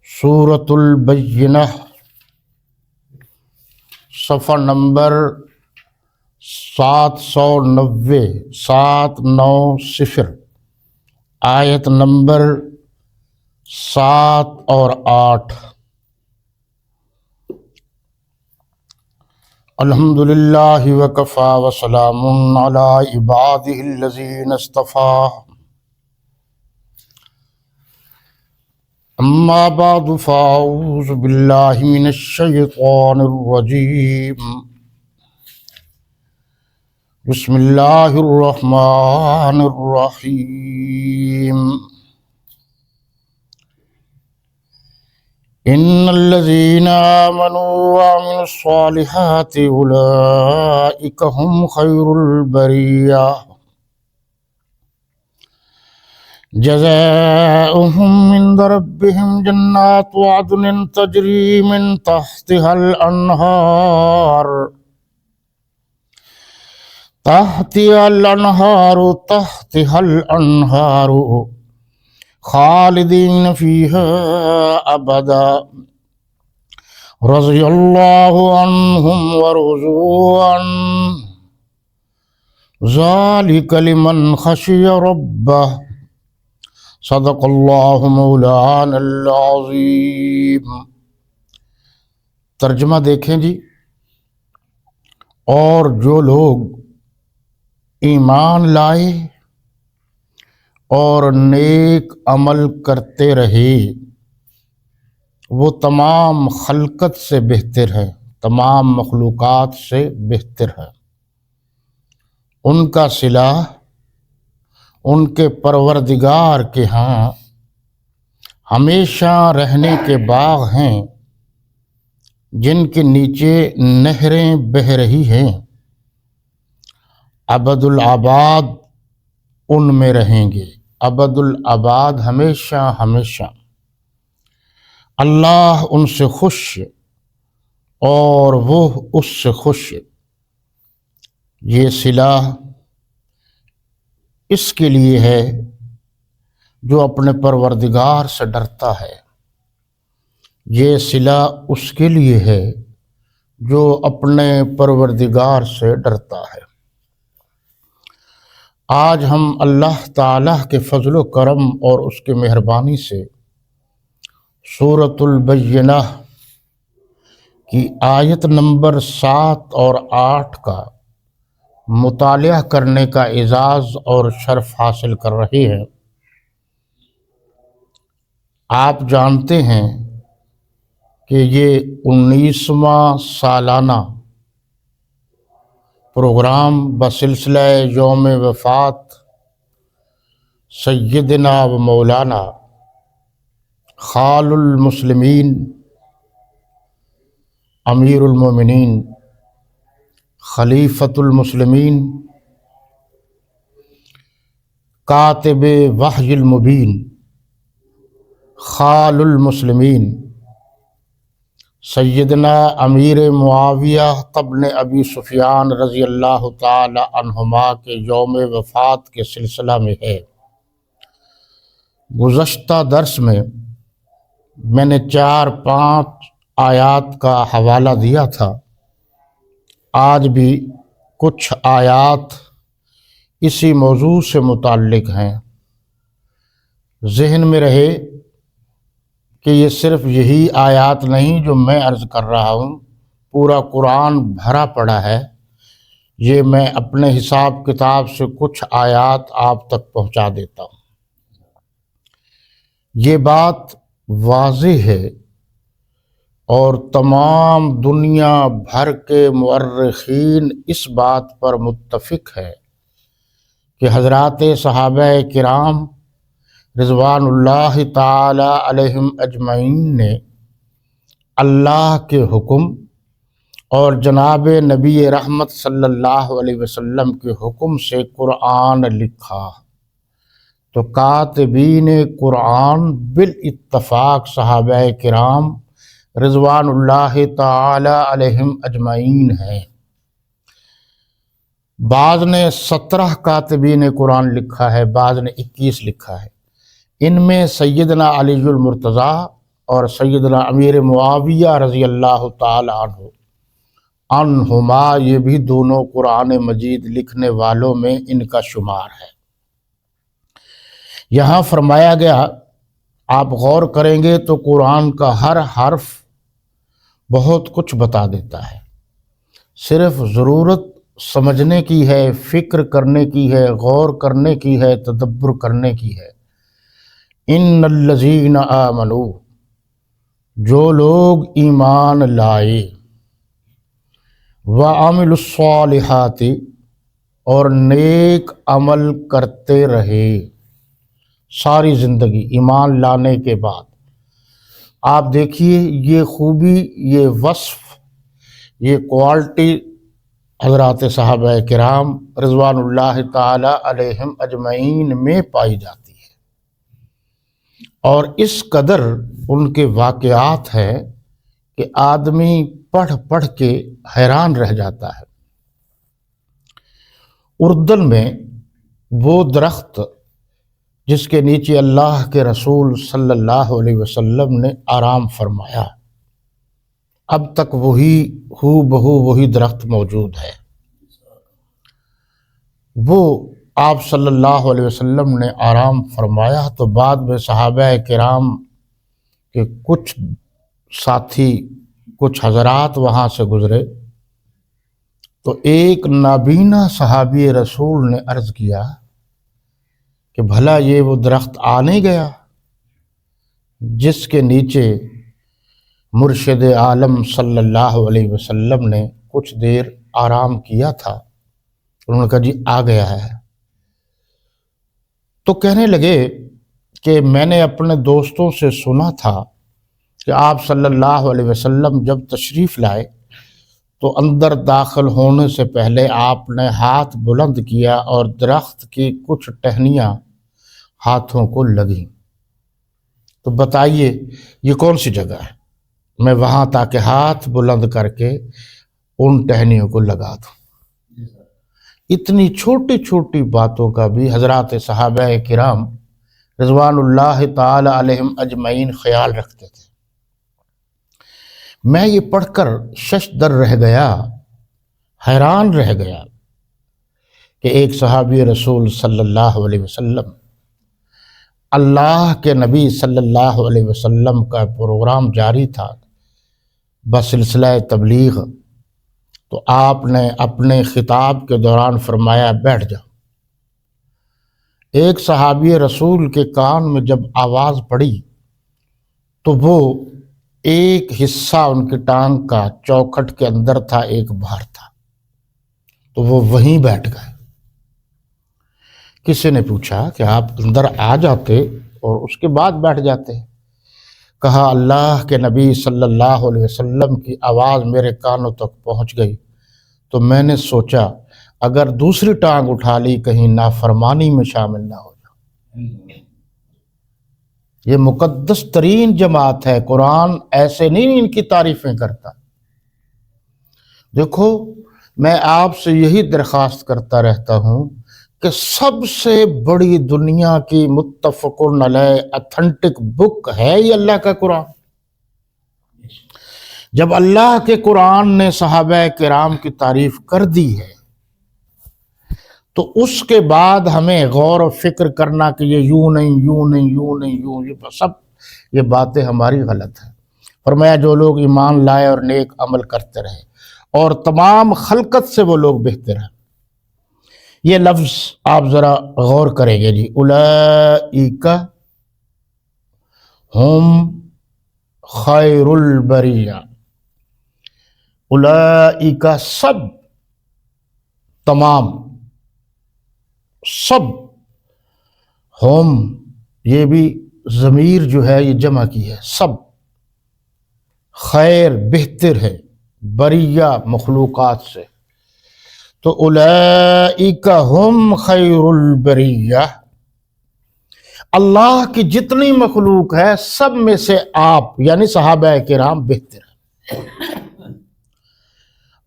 سورۃ البینہ، صفحہ نمبر 790 آیت نمبر 7 اور 8۔ الحمدللہ وکفی وسلام علی عبادہ الذین اصطفی، اما بعد فاعوذ باللہ من الشیطان الرجیم، بسم اللہ الرحمن الرحیم۔ ان الذین آمنوا وعملوا الصالحات اولئک هم خیر البریہ، جزاؤہم عند ربہم جنات عدن تجری من تحتها الانہار خالدین فیہا ابدا، رضی اللہ عنہم ورضوا عنہ، ذالک لمن خشی ربہ، صدق اللہ مولانا العظیم۔ ترجمہ دیکھیں جی۔ اور جو لوگ ایمان لائے اور نیک عمل کرتے رہے وہ تمام خلقت سے بہتر ہے، تمام مخلوقات سے بہتر ہے۔ ان کا صلہ ان کے پروردگار کے ہاں ہمیشہ رہنے کے باغ ہیں جن کے نیچے نہریں بہہ رہی ہیں، ابد الآباد ان میں رہیں گے، ابد الآباد ہمیشہ ہمیشہ۔ اللہ ان سے خوش اور وہ اس سے خوش۔ یہ صلہ اس کے لیے ہے جو اپنے پروردگار سے ڈرتا ہے، یہ صلہ اس کے لیے ہے جو اپنے پروردگار سے ڈرتا ہے۔ آج ہم اللہ تعالیٰ کے فضل و کرم اور اس کی مہربانی سے سورۃ البینہ کی آیت نمبر 7 اور 8 کا مطالعہ کرنے کا اعزاز اور شرف حاصل کر رہے ہیں۔ آپ جانتے ہیں کہ یہ 19واں سالانہ پروگرام بسلسلہ یوم وفات سیدنا و مولانا خال المسلمین امیر المومنین خلیفۃ المسلمین کاتب وحی المبین خال المسلمین سیدنا امیر معاویہ ابن ابی سفیان رضی اللہ تعالی عنہما کے یوم وفات کے سلسلہ میں ہے۔ گزشتہ درس میں نے 4-5 آیات کا حوالہ دیا تھا، آج بھی کچھ آیات اسی موضوع سے متعلق ہیں۔ ذہن میں رہے کہ یہ صرف یہی آیات نہیں جو میں عرض کر رہا ہوں، پورا قرآن بھرا پڑا ہے۔ یہ میں اپنے حساب کتاب سے کچھ آیات آپ تک پہنچا دیتا ہوں۔ یہ بات واضح ہے اور تمام دنیا بھر کے مورخین اس بات پر متفق ہے کہ حضرات صحابہ کرام رضوان اللہ تعالی علیہم اجمعین نے اللہ کے حکم اور جناب نبی رحمت صلی اللہ علیہ وسلم کے حکم سے قرآن لکھا۔ تو کاتبین قرآن بالاتفاق صحابہ کرام رضوان اللہ تعالی علیہم اجمعین ہیں۔ بعض نے 17 کاتبین قرآن لکھا ہے، بعض نے 21 لکھا ہے۔ ان میں سیدنا علی المرتضیٰ اور سیدنا امیر معاویہ رضی اللہ تعالی عنہما، یہ بھی دونوں قرآن مجید لکھنے والوں میں ان کا شمار ہے۔ یہاں فرمایا گیا، آپ غور کریں گے تو قرآن کا ہر حرف بہت کچھ بتا دیتا ہے، صرف ضرورت سمجھنے کی ہے، فکر کرنے کی ہے، غور کرنے کی ہے، تدبر کرنے کی ہے۔ ان الذین آمنوا، جو لوگ ایمان لائے، وعملوا الصالحات، اور نیک عمل کرتے رہے ساری زندگی ایمان لانے کے بعد۔ آپ دیکھیے یہ خوبی، یہ وصف، یہ کوالٹی حضرات صحابہ کرام رضوان اللہ تعالی علیہم اجمعین میں پائی جاتی ہے، اور اس قدر ان کے واقعات ہے کہ آدمی پڑھ پڑھ کے حیران رہ جاتا ہے۔ اردن میں وہ درخت جس کے نیچے اللہ کے رسول صلی اللہ علیہ وسلم نے آرام فرمایا، اب تک وہی ہو بہو وہی درخت موجود ہے۔ وہ آپ صلی اللہ علیہ وسلم نے آرام فرمایا تو بعد میں صحابہ کرام کے کچھ ساتھی، کچھ حضرات وہاں سے گزرے تو ایک نابینا صحابی رسول نے عرض کیا کہ بھلا یہ وہ درخت آ نہیں گیا جس کے نیچے مرشد عالم صلی اللہ علیہ وسلم نے کچھ دیر آرام کیا تھا؟ انہوں نے کہا جی آ گیا ہے۔ تو کہنے لگے کہ میں نے اپنے دوستوں سے سنا تھا کہ آپ صلی اللہ علیہ وسلم جب تشریف لائے تو اندر داخل ہونے سے پہلے آپ نے ہاتھ بلند کیا اور درخت کی کچھ ٹہنیاں ہاتھوں کو لگیں، تو بتائیے یہ کون سی جگہ ہے، میں وہاں تاکہ ہاتھ بلند کر کے ان ٹہنیوں کو لگا دوں۔ اتنی چھوٹی چھوٹی باتوں کا بھی حضرات صحابہ کرام رضوان اللہ تعالی علیہم اجمعین خیال رکھتے تھے۔ میں یہ پڑھ کر ششدر رہ گیا، حیران رہ گیا کہ ایک صحابی رسول صلی اللہ علیہ وسلم، اللہ کے نبی صلی اللہ علیہ وسلم کا پروگرام جاری تھا بسلسلہ تبلیغ، تو آپ نے اپنے خطاب کے دوران فرمایا بیٹھ جاؤ۔ ایک صحابی رسول کے کان میں جب آواز پڑی تو وہ ایک حصہ ان کی ٹانگ کا چوکھٹ کے اندر تھا، ایک باہر تھا، تو وہ وہیں بیٹھ گئے۔ کسی نے پوچھا کہ آپ اندر آ جاتے اور اس کے بعد بیٹھ جاتے؟ کہا اللہ کے نبی صلی اللہ علیہ وسلم کی آواز میرے کانوں تک پہنچ گئی تو میں نے سوچا اگر دوسری ٹانگ اٹھا لی کہیں نافرمانی میں شامل نہ ہو جاؤ۔ یہ مقدس ترین جماعت ہے، قرآن ایسے نہیں ان کی تعریفیں کرتا۔ دیکھو میں آپ سے یہی درخواست کرتا رہتا ہوں کہ سب سے بڑی دنیا کی متفق علیہ اتھینٹک بک ہے یہ اللہ کا قرآن۔ جب اللہ کے قرآن نے صحابہ کرام کی تعریف کر دی ہے تو اس کے بعد ہمیں غور و فکر کرنا کہ یہ یوں نہیں یوں نہیں یوں نہیں یوں، یہ باتیں ہماری غلط ہیں۔ فرمایا جو لوگ ایمان لائے اور نیک عمل کرتے رہے اور تمام خلقت سے وہ لوگ بہتر ہیں۔ یہ لفظ آپ ذرا غور کریں گے جی، اولئک ہم خیر البریہ، اولئک سب، تمام، سب، ہم یہ بھی ضمیر جو ہے یہ جمع کی ہے، سب، خیر بہتر ہے، بریہ مخلوقات سے، تو اولئک ہم خیر البریہ، اللہ کی جتنی مخلوق ہے سب میں سے آپ یعنی صحابہ کرام بہتر ہیں۔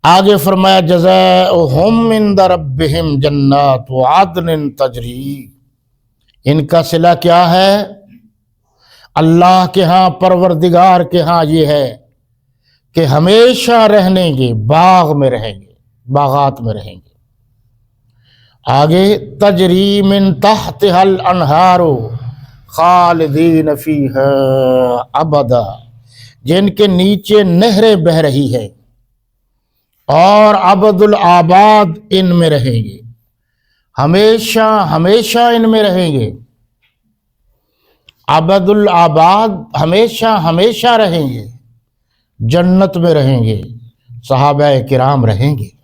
آگے فرمایا جزاؤہم عند ربہم جنات عدن تجری، ان کا صلہ کیا ہے؟ اللہ کے ہاں پروردگار کے ہاں یہ ہے کہ ہمیشہ رہنے گے، باغ میں رہیں گے، باغات میں رہیں گے۔ آگے تجری من تحتها الانہار خالدین فیہا ابدا، جن کے نیچے نہریں بہ رہی ہے اور ابد الآباد ان میں رہیں گے، ہمیشہ ہمیشہ ان میں رہیں گے۔ ابد الآباد ہمیشہ ہمیشہ رہیں گے، جنت میں رہیں گے، صحابہ کرام رہیں گے۔